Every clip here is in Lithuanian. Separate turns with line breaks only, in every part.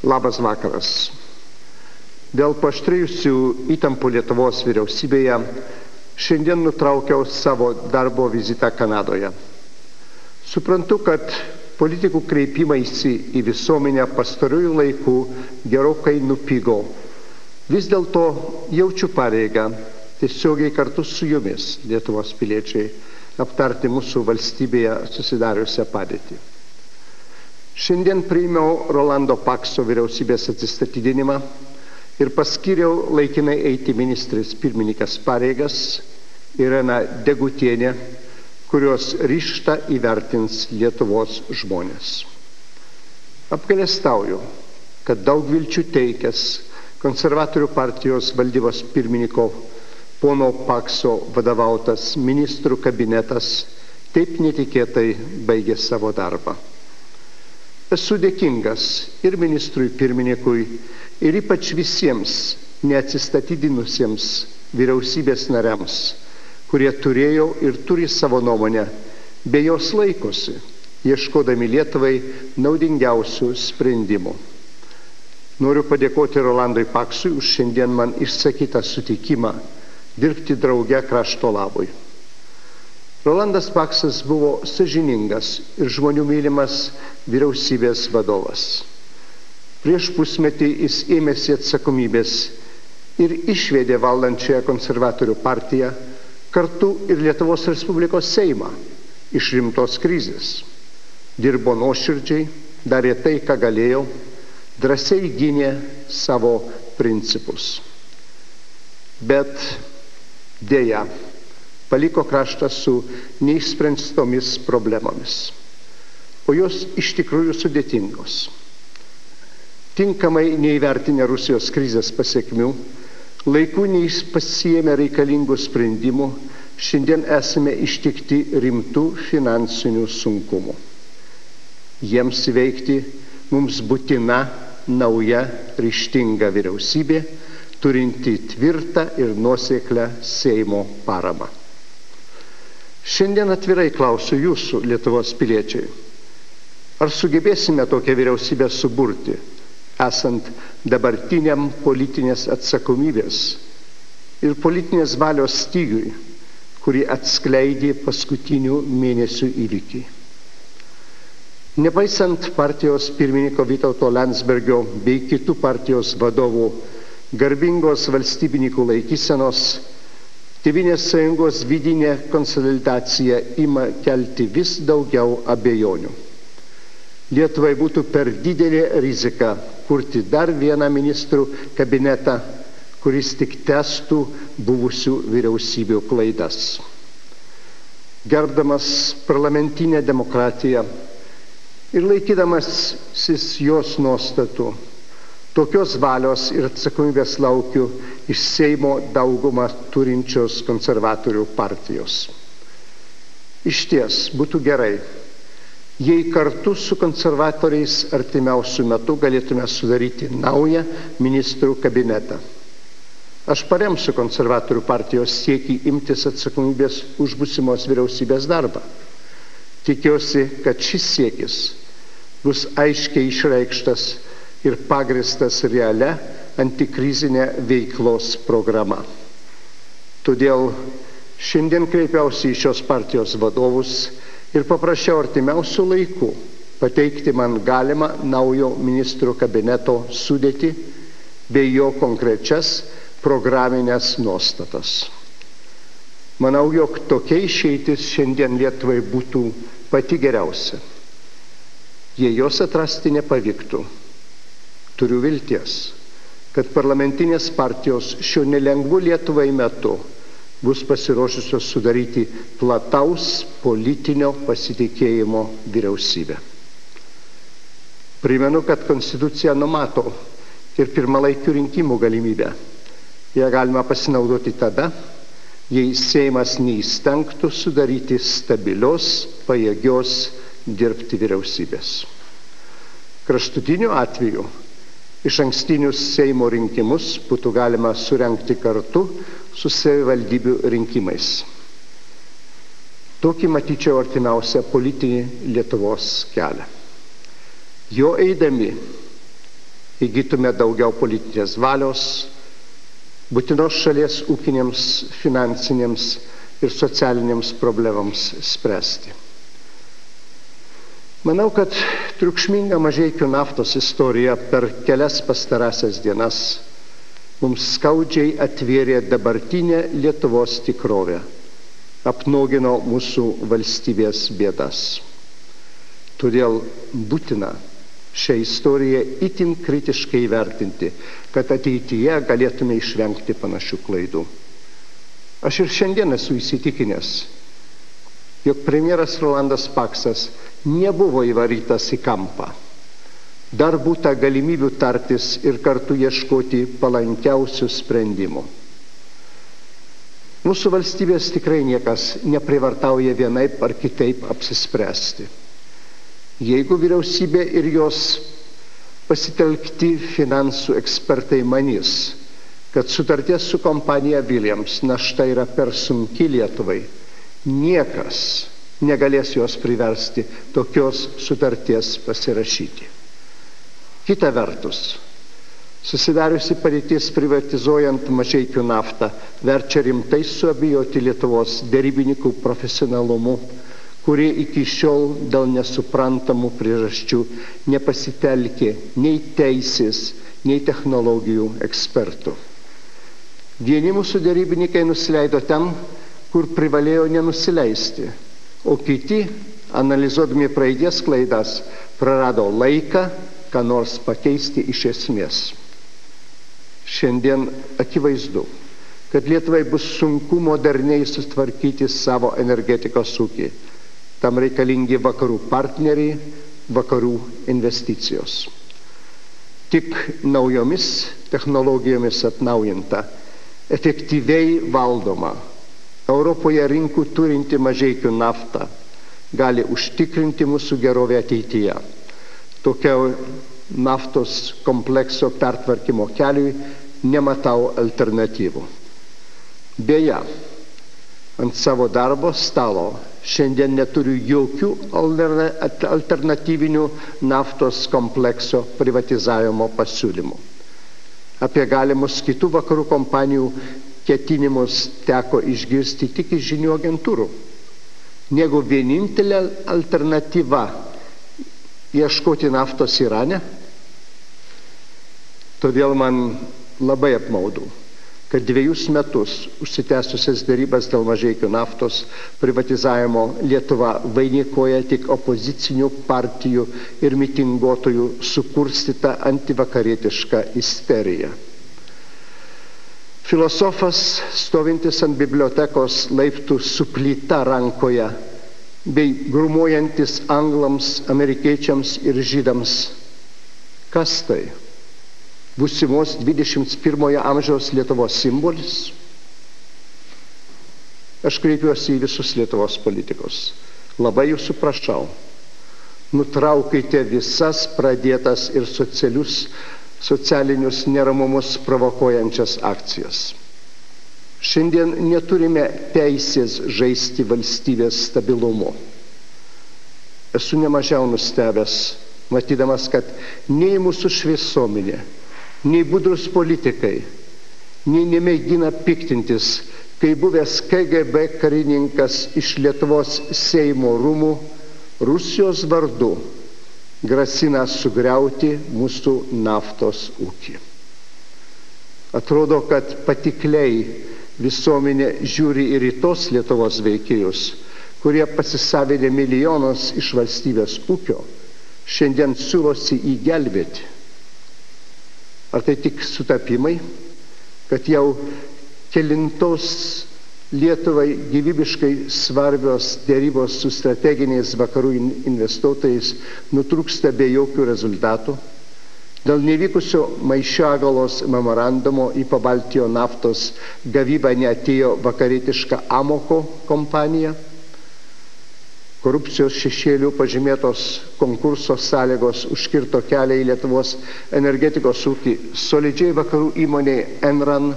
Labas vakaras. Dėl paaštrėjusių įtampų Lietuvos vyriausybėje šiandien nutraukiau savo darbo vizitą Kanadoje. Suprantu, kad politikų kreipimaisi į visuomenę pastarųjų laikų gerokai nupigo. Vis dėlto jaučiu pareigą tiesiogiai kartu su jumis, Lietuvos piliečiai, aptarti mūsų valstybėje susidariusią padėtį. Šiandien priėmiau Rolando Pakso vyriausybės atsistatydinimą ir paskyriau laikinai eiti ministrės pirmininkės pareigas Ireną Degutienę, kurios ryžtą įvertins Lietuvos žmonės. Apgailestauju, kad daug vilčių teikęs konservatorių partijos valdybos pirmininko pono Pakso vadovautas ministrų kabinetas taip netikėtai baigė savo darbą. Esu dėkingas ir ministrui pirmininkui, ir ypač visiems neatsistatydinusiems vyriausybės nariams, kurie turėjo ir turi savo nuomonę, bei jos laikosi, ieškodami Lietuvai naudingiausių sprendimų. Noriu padėkoti Rolandui Paksui už šiandien man išsakytą sutikimą dirbti drauge krašto labui. Rolandas Paksas buvo sąžiningas ir žmonių mylimas vyriausybės vadovas. Prieš pusmetį jis ėmėsi atsakomybės ir išvedė valdančiąją konservatorių partiją, kartu ir Lietuvos Respublikos Seimą iš rimtos krizės. Dirbo nuoširdžiai, darė tai, ką galėjo, drąsiai gynė savo principus. Bet deja, paliko kraštą su neišspręstomis problemomis, o jos iš tikrųjų sudėtingos. Tinkamai neįvertinę Rusijos krizės pasekmių, laiku nepasiėmę reikalingų sprendimų, šiandien esame ištikti rimtų finansinių sunkumų. Jiems įveikti mums būtina nauja ryžtinga vyriausybė, turinti tvirtą ir nuoseklią Seimo paramą. Šiandien atvirai klausiu jūsų, Lietuvos piliečiai, ar sugebėsime tokią vyriausybę suburti, esant dabartiniam politinės atsakomybės ir politinės valios stygiui, kurį atskleidė paskutinių mėnesių įvykiai. Nepaisant partijos pirmininko Vytauto Landsbergio bei kitų partijos vadovų garbingos valstybininkų laikysenos, Tėvynės sąjungos vidinė konsolidacija ima kelti vis daugiau abejonių. Lietuvai būtų per didelė rizika kurti dar vieną ministrų kabinetą, kuris tik tęstų buvusių vyriausybių klaidas. Gerbdamas parlamentinę demokratiją ir laikydamasis jos nuostatų, tokios valios ir atsakomybės laukiu iš Seimo daugumą turinčios konservatorių partijos. Išties būtų gerai, jei kartu su konservatoriais artimiausiu metu galėtume sudaryti naują ministrų kabinetą. Aš paremsiu konservatorių partijos siekį imtis atsakomybės už būsimos vyriausybės darbą. Tikiuosi, kad šis siekis bus aiškiai išreikštas ir pagristas realia antikrizinė veiklos programa. Todėl šiandien kreipiausi į šios partijos vadovus ir paprašiau artimiausių laikų pateikti man galimą naujo ministrų kabineto sudėtį bei jo konkrečias programinės nuostatas. Manau, jog tokia išeitis šiandien Lietuvai būtų pati geriausia. Jei jos atrasti nepavyktų, turiu vilties, kad parlamentinės partijos šio nelengvų Lietuvai metu bus pasiruošusios sudaryti plataus politinio pasitikėjimo vyriausybę. Primenu, kad Konstitucija numato ir pirmalaikių rinkimų galimybę. Ją galima pasinaudoti tada, jei Seimas neįstengtų sudaryti stabilios, pajėgios dirbti vyriausybės. Kraštutiniu atveju Išankstinius Seimo rinkimus būtų galima surengti kartu su savivaldybių rinkimais. Tokį matyčiau artimiausią politinį Lietuvos kelią. Jo eidami įgytume daugiau politinės valios, būtinos šalies ūkinėms, finansinėms ir socialinėms problemams spręsti. Manau, kad triukšminga Mažeikių naftos istorija per kelias pastarąsias dienas mums skaudžiai atvėrė dabartinę Lietuvos tikrovę, apnuogino mūsų valstybės bėdas. Todėl būtina šią istoriją itin kritiškai vertinti, kad ateityje galėtume išvengti panašių klaidų. Aš ir šiandien esu įsitikinęs, jog premjeras Rolandas Paksas nebuvo įvarytas į kampą. Dar būta galimybių tartis ir kartu ieškoti palankiausių sprendimų. Mūsų valstybės tikrai niekas neprivartauja vienaip ar kitaip apsispręsti. Jeigu vyriausybė ir jos pasitelkti finansų ekspertai manys, kad sutarties su kompanija Williams našta yra per sunki Lietuvai, niekas negalės jos priversti tokios sutarties pasirašyti. Kita vertus, susidariusi padėtis privatizuojant Mažeikių naftą verčia rimtai suabejoti Lietuvos derybininkų profesionalumu, kurie iki šiol dėl nesuprantamų priežasčių nepasitelkė nei teisės, nei technologijų ekspertų. Vieni mūsų derybininkai nusileido ten, kur privalėjo nenusileisti, o kiti, analizuodami praeities klaidas, prarado laiką, ką nors pakeisti iš esmės. Šiandien akivaizdu, kad Lietuvai bus sunku moderniai sutvarkyti savo energetikos ūkį. Tam reikalingi vakarų partneriai, vakarų investicijos. Tik naujomis technologijomis atnaujinta, efektyviai valdoma, Europoje rinkų turinti Mažeikių naftą gali užtikrinti mūsų gerovę ateityje. Tokia naftos komplekso pertvarkymo keliui nematau alternatyvų. Beje, ant savo darbo stalo šiandien neturiu jokių alternatyvinių naftos komplekso privatizavimo pasiūlymų. Apie galimus kitų vakarų kompanijų ketinimus teko išgirsti tik iš žinių agentūrų. Negu vienintelė alternatyva ieškoti naftos Irane. Todėl man labai apmaudu, kad 2 metus užsitęsusias derybas dėl Mažeikių naftos privatizavimo Lietuva vainikuoja tik opozicinių partijų ir mitinguotojų sukurstytą antivakarietišką isteriją. Filosofas, stovintis ant bibliotekos laiptų su plyta rankoje, bei grūmojantis anglams, amerikiečiams ir žydams. Kas tai? Būsimos 21 amžiaus Lietuvos simbolis? Aš kreipiuosi į visus Lietuvos politikus. Labai jūsų prašau, nutraukite visas pradėtas ir socialinius neramumus provokuojančias akcijas. Šiandien neturime teisės žaisti valstybės stabilumu. Esu nemažiau nustebęs, matydamas, kad nei mūsų šviesuomenė, nei budrus politikai, nei nemėgina piktintis, kai buvęs KGB karininkas iš Lietuvos Seimo rūmų Rusijos vardu grasina sugriauti mūsų naftos ūkį. Atrodo, kad patikliai visuomenė žiūri ir į tos Lietuvos veikėjus, kurie pasisavinę milijonus iš valstybės ūkio, šiandien siūlosi įgelbėti. Ar tai tik sutapimai, kad jau kelintos Lietuvai gyvybiškai svarbios dėrybos su strateginiais vakarų investuotojais nutrūksta be jokių rezultatų? Dėl nevykusio Maišiagalos memorandumo į Pabaltijo naftos gavybą neatėjo vakarietiška Amoko kompanija? Korupcijos šešėlių pažymėtos konkurso sąlygos užkirto kelią į Lietuvos energetikos ūkį solidžiai vakarų įmonei Enran.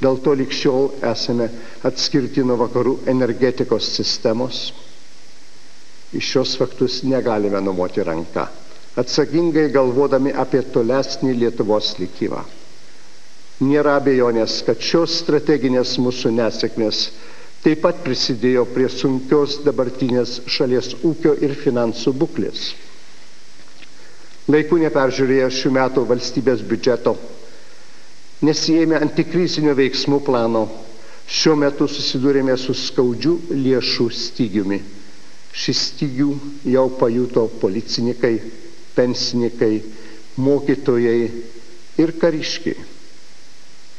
Dėl to lig šiol esame atskirti nuo vakarų energetikos sistemos. Iš šios faktus negalime numoti ranką, atsakingai galvodami apie tolesnį Lietuvos likimą. Nėra abejonės, kad šios strateginės mūsų nesėkmės taip pat prisidėjo prie sunkios dabartinės šalies ūkio ir finansų būklės. Laiku neperžiūrėję šių metų valstybės biudžeto, nesiėmė antikrizinio veiksmų plano, šiuo metu susidūrėme su skaudžiu lėšų stygiumi. Šį stygių jau pajuto policininkai, pensininkai, mokytojai ir kariškiai.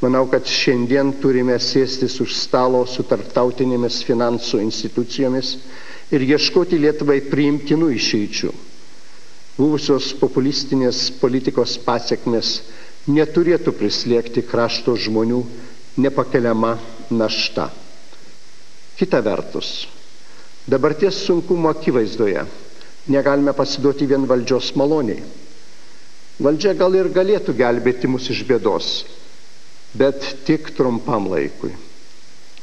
Manau, kad šiandien turime sėstis už stalo su tarptautinėmis finansų institucijomis ir ieškoti Lietuvai priimtinų išeičių. Buvusios populistinės politikos pasekmės neturėtų prislėgti krašto žmonių nepakeliama našta. Kita vertus, dabarties sunkumo akivaizdoje negalime pasiduoti vien valdžios maloniai. Valdžia gal ir galėtų gelbėti mus iš bėdos, bet tik trumpam laikui.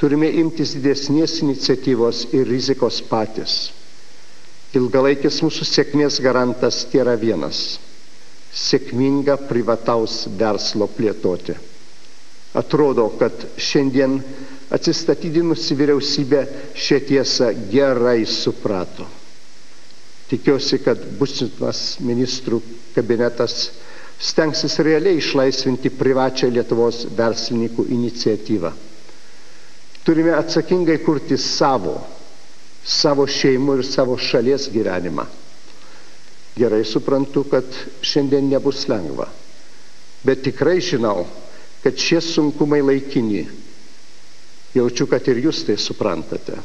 Turime imtis didesnės iniciatyvos ir rizikos patys. Ilgalaikis mūsų sėkmės garantas tėra vienas – sėkminga privataus verslo plėtoti. Atrodo, kad šiandien atsistatydinusi vyriausybė šią tiesą gerai suprato. Tikiuosi, kad būsimas ministrų kabinetas stengsis realiai išlaisvinti privačią Lietuvos verslininkų iniciatyvą. Turime atsakingai kurti savo šeimų ir savo šalies gyvenimą. Gerai suprantu, kad šiandien nebus lengva, bet tikrai žinau, kad šie sunkumai laikini. Jaučiu, kad ir jūs tai suprantate.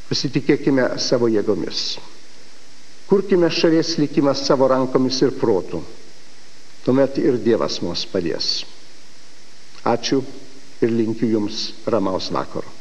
Pasitikėkime savo jėgomis. Kurkime šalies likimą savo rankomis ir protu. Tuomet ir Dievas mums padės. Ačiū ir linkiu jums ramaus vakaro.